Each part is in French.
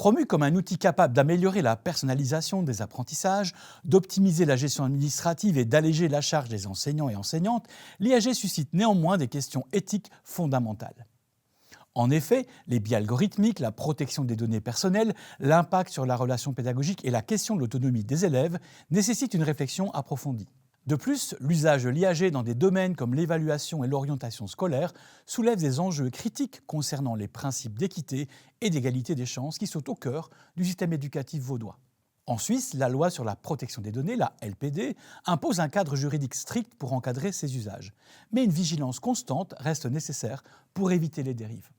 Promu comme un outil capable d'améliorer la personnalisation des apprentissages, d'optimiser la gestion administrative et d'alléger la charge des enseignants et enseignantes, l'IAG suscite néanmoins des questions éthiques fondamentales. En effet, les biais algorithmiques, la protection des données personnelles, l'impact sur la relation pédagogique et la question de l'autonomie des élèves nécessitent une réflexion approfondie. De plus, l'usage de l'IAG dans des domaines comme l'évaluation et l'orientation scolaire soulève des enjeux critiques concernant les principes d'équité et d'égalité des chances qui sont au cœur du système éducatif vaudois. En Suisse, la loi sur la protection des données, la LPD, impose un cadre juridique strict pour encadrer ces usages. Mais une vigilance constante reste nécessaire pour éviter les dérives.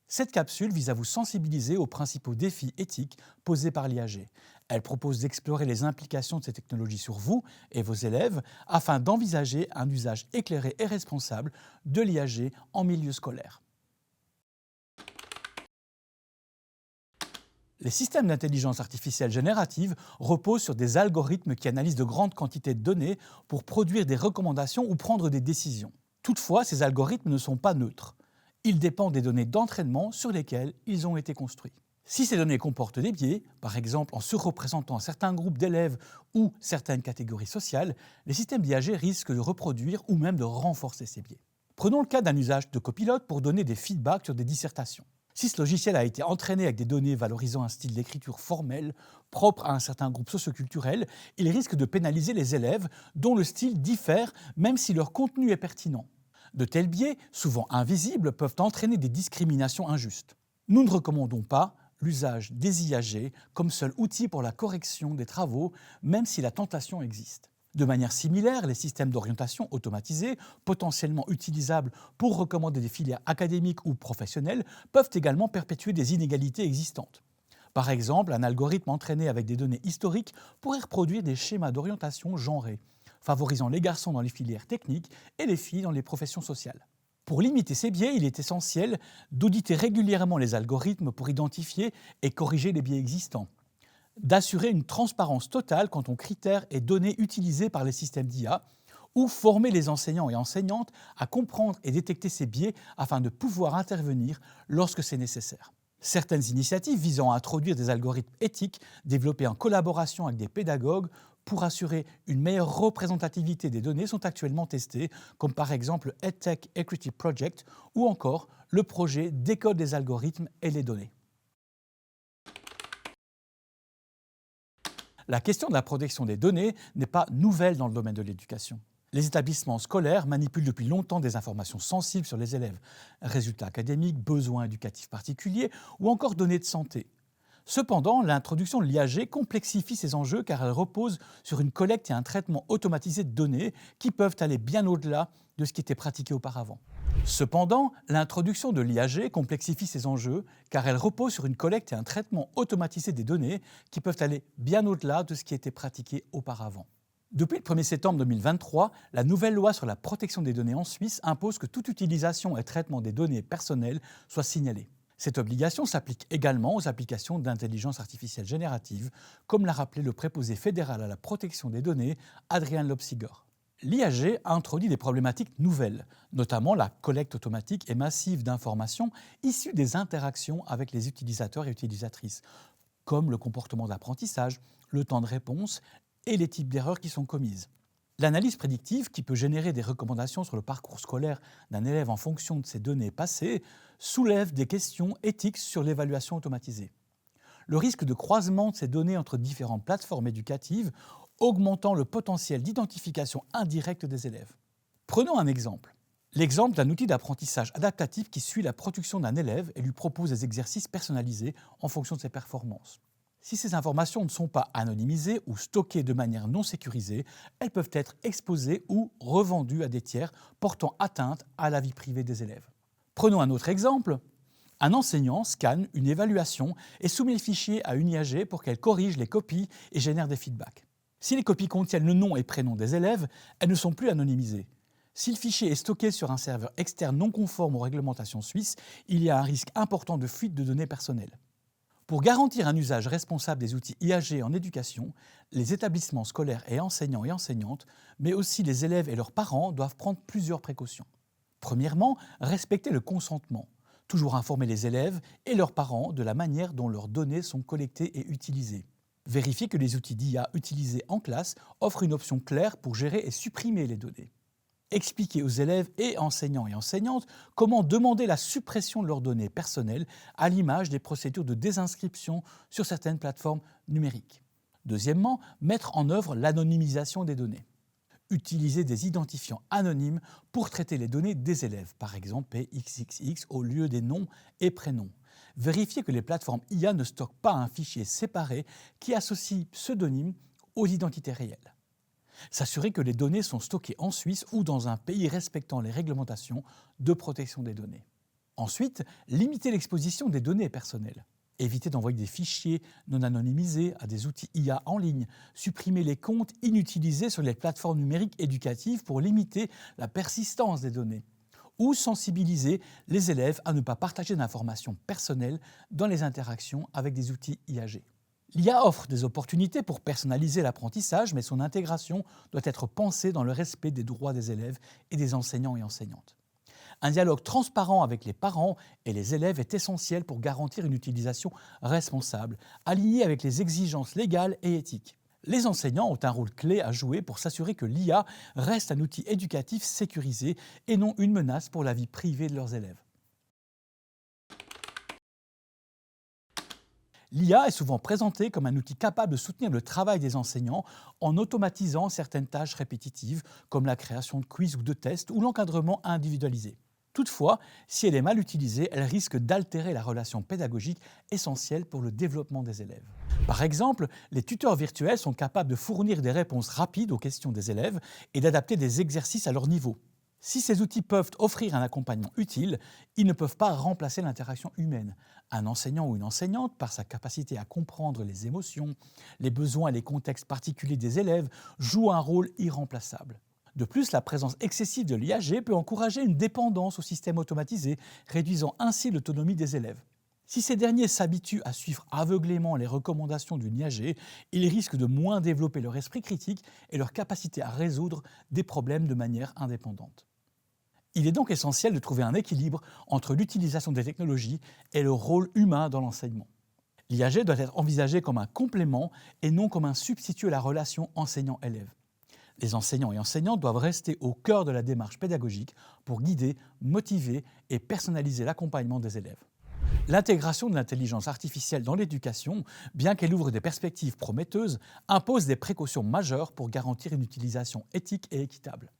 Cette capsule vise à vous sensibiliser aux principaux défis éthiques posés par l'IAG. Elle propose d'explorer les implications de ces technologies sur vous et vos élèves afin d'envisager un usage éclairé et responsable de l'IAG en milieu scolaire. Les systèmes d'intelligence artificielle générative reposent sur des algorithmes qui analysent de grandes quantités de données pour produire des recommandations ou prendre des décisions. Toutefois, ces algorithmes ne sont pas neutres. Ils dépendent des données d'entraînement sur lesquelles ils ont été construits. Si ces données comportent des biais, par exemple en surreprésentant certains groupes d'élèves ou certaines catégories sociales, les systèmes d'IAG risquent de reproduire ou même de renforcer ces biais. Prenons le cas d'un usage de copilote pour donner des feedbacks sur des dissertations. Si ce logiciel a été entraîné avec des données valorisant un style d'écriture formel propre à un certain groupe socioculturel, il risque de pénaliser les élèves dont le style diffère même si leur contenu est pertinent. De tels biais, souvent invisibles, peuvent entraîner des discriminations injustes. Nous ne recommandons pas l'usage des IAG comme seul outil pour la correction des travaux, même si la tentation existe. De manière similaire, les systèmes d'orientation automatisés, potentiellement utilisables pour recommander des filières académiques ou professionnelles, peuvent également perpétuer des inégalités existantes. Par exemple, un algorithme entraîné avec des données historiques pourrait reproduire des schémas d'orientation genrés, favorisant les garçons dans les filières techniques et les filles dans les professions sociales. Pour limiter ces biais, il est essentiel d'auditer régulièrement les algorithmes pour identifier et corriger les biais existants, d'assurer une transparence totale quant aux critères et données utilisés par les systèmes d'IA, ou former les enseignants et enseignantes à comprendre et détecter ces biais afin de pouvoir intervenir lorsque c'est nécessaire. Certaines initiatives visant à introduire des algorithmes éthiques développés en collaboration avec des pédagogues pour assurer une meilleure représentativité des données sont actuellement testées, comme par exemple EdTech Equity Project ou encore le projet Décode des algorithmes et les données. La question de la protection des données n'est pas nouvelle dans le domaine de l'éducation. Les établissements scolaires manipulent depuis longtemps des informations sensibles sur les élèves, résultats académiques, besoins éducatifs particuliers ou encore données de santé. Cependant, l'introduction de l'IAG complexifie ces enjeux car elle repose sur une collecte et un traitement automatisé de données qui peuvent aller bien au-delà de ce qui était pratiqué auparavant. Cependant, l'introduction de l'IAG complexifie ces enjeux car elle repose sur une collecte et un traitement automatisé des données qui peuvent aller bien au-delà de ce qui était pratiqué auparavant. Depuis le 1er septembre 2023, la nouvelle loi sur la protection des données en Suisse impose que toute utilisation et traitement des données personnelles soit signalée. Cette obligation s'applique également aux applications d'intelligence artificielle générative, comme l'a rappelé le préposé fédéral à la protection des données, Adrian Lobsiger. L'IAG a introduit des problématiques nouvelles, notamment la collecte automatique et massive d'informations issues des interactions avec les utilisateurs et utilisatrices, comme le comportement d'apprentissage, le temps de réponse et les types d'erreurs qui sont commises. L'analyse prédictive, qui peut générer des recommandations sur le parcours scolaire d'un élève en fonction de ces données passées, soulève des questions éthiques sur l'évaluation automatisée. Le risque de croisement de ces données entre différentes plateformes éducatives augmentant le potentiel d'identification indirecte des élèves. Prenons un exemple. L'exemple d'un outil d'apprentissage adaptatif qui suit la production d'un élève et lui propose des exercices personnalisés en fonction de ses performances. Si ces informations ne sont pas anonymisées ou stockées de manière non sécurisée, elles peuvent être exposées ou revendues à des tiers portant atteinte à la vie privée des élèves. Prenons un autre exemple. Un enseignant scanne une évaluation et soumet le fichier à une IAG pour qu'elle corrige les copies et génère des feedbacks. Si les copies contiennent le nom et prénom des élèves, elles ne sont plus anonymisées. Si le fichier est stocké sur un serveur externe non conforme aux réglementations suisses, il y a un risque important de fuite de données personnelles. Pour garantir un usage responsable des outils IAG en éducation, les établissements scolaires et enseignants et enseignantes, mais aussi les élèves et leurs parents doivent prendre plusieurs précautions. Premièrement, respecter le consentement. Toujours informer les élèves et leurs parents de la manière dont leurs données sont collectées et utilisées. Vérifier que les outils d'IA utilisés en classe offrent une option claire pour gérer et supprimer les données. Expliquer aux élèves et enseignants et enseignantes comment demander la suppression de leurs données personnelles à l'image des procédures de désinscription sur certaines plateformes numériques. Deuxièmement, mettre en œuvre l'anonymisation des données. Utiliser des identifiants anonymes pour traiter les données des élèves, par exemple PXXX au lieu des noms et prénoms. Vérifier que les plateformes IA ne stockent pas un fichier séparé qui associe pseudonymes aux identités réelles. S'assurer que les données sont stockées en Suisse ou dans un pays respectant les réglementations de protection des données. Ensuite, limiter l'exposition des données personnelles. Éviter d'envoyer des fichiers non anonymisés à des outils IA en ligne. Supprimer les comptes inutilisés sur les plateformes numériques éducatives pour limiter la persistance des données. Ou sensibiliser les élèves à ne pas partager d'informations personnelles dans les interactions avec des outils IAG. L'IA offre des opportunités pour personnaliser l'apprentissage, mais son intégration doit être pensée dans le respect des droits des élèves et des enseignants et enseignantes. Un dialogue transparent avec les parents et les élèves est essentiel pour garantir une utilisation responsable, alignée avec les exigences légales et éthiques. Les enseignants ont un rôle clé à jouer pour s'assurer que l'IA reste un outil éducatif sécurisé et non une menace pour la vie privée de leurs élèves. L'IA est souvent présentée comme un outil capable de soutenir le travail des enseignants en automatisant certaines tâches répétitives, comme la création de quiz ou de tests ou l'encadrement individualisé. Toutefois, si elle est mal utilisée, elle risque d'altérer la relation pédagogique essentielle pour le développement des élèves. Par exemple, les tuteurs virtuels sont capables de fournir des réponses rapides aux questions des élèves et d'adapter des exercices à leur niveau. Si ces outils peuvent offrir un accompagnement utile, ils ne peuvent pas remplacer l'interaction humaine. Un enseignant ou une enseignante, par sa capacité à comprendre les émotions, les besoins et les contextes particuliers des élèves, joue un rôle irremplaçable. De plus, la présence excessive de l'IAG peut encourager une dépendance au système automatisé, réduisant ainsi l'autonomie des élèves. Si ces derniers s'habituent à suivre aveuglément les recommandations d'une IAG, ils risquent de moins développer leur esprit critique et leur capacité à résoudre des problèmes de manière indépendante. Il est donc essentiel de trouver un équilibre entre l'utilisation des technologies et le rôle humain dans l'enseignement. L'IAG doit être envisagée comme un complément et non comme un substitut à la relation enseignant-élève. Les enseignants et enseignantes doivent rester au cœur de la démarche pédagogique pour guider, motiver et personnaliser l'accompagnement des élèves. L'intégration de l'intelligence artificielle dans l'éducation, bien qu'elle ouvre des perspectives prometteuses, impose des précautions majeures pour garantir une utilisation éthique et équitable.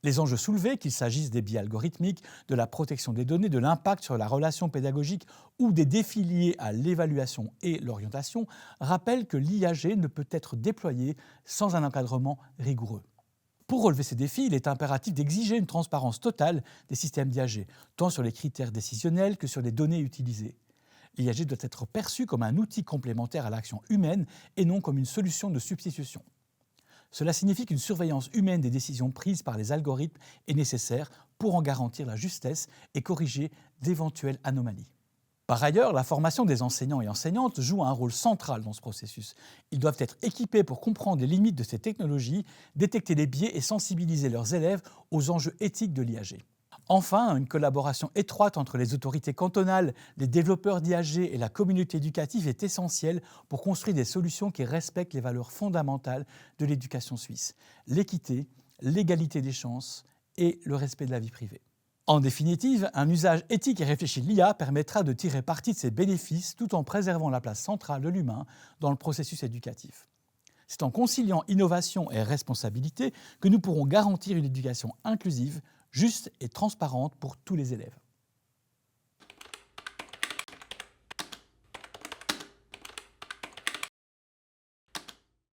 Les enjeux soulevés, qu'il s'agisse des biais algorithmiques, de la protection des données, de l'impact sur la relation pédagogique ou des défis liés à l'évaluation et l'orientation, rappellent que l'IAG ne peut être déployée sans un encadrement rigoureux. Pour relever ces défis, il est impératif d'exiger une transparence totale des systèmes d'IAG, tant sur les critères décisionnels que sur les données utilisées. L'IAG doit être perçu comme un outil complémentaire à l'action humaine et non comme une solution de substitution. Cela signifie qu'une surveillance humaine des décisions prises par les algorithmes est nécessaire pour en garantir la justesse et corriger d'éventuelles anomalies. Par ailleurs, la formation des enseignants et enseignantes joue un rôle central dans ce processus. Ils doivent être équipés pour comprendre les limites de ces technologies, détecter les biais et sensibiliser leurs élèves aux enjeux éthiques de l'IAG. Enfin, une collaboration étroite entre les autorités cantonales, les développeurs d'IAG et la communauté éducative est essentielle pour construire des solutions qui respectent les valeurs fondamentales de l'éducation suisse: l'équité, l'égalité des chances et le respect de la vie privée. En définitive, un usage éthique et réfléchi de l'IA permettra de tirer parti de ses bénéfices tout en préservant la place centrale de l'humain dans le processus éducatif. C'est en conciliant innovation et responsabilité que nous pourrons garantir une éducation inclusive, juste et transparente pour tous les élèves.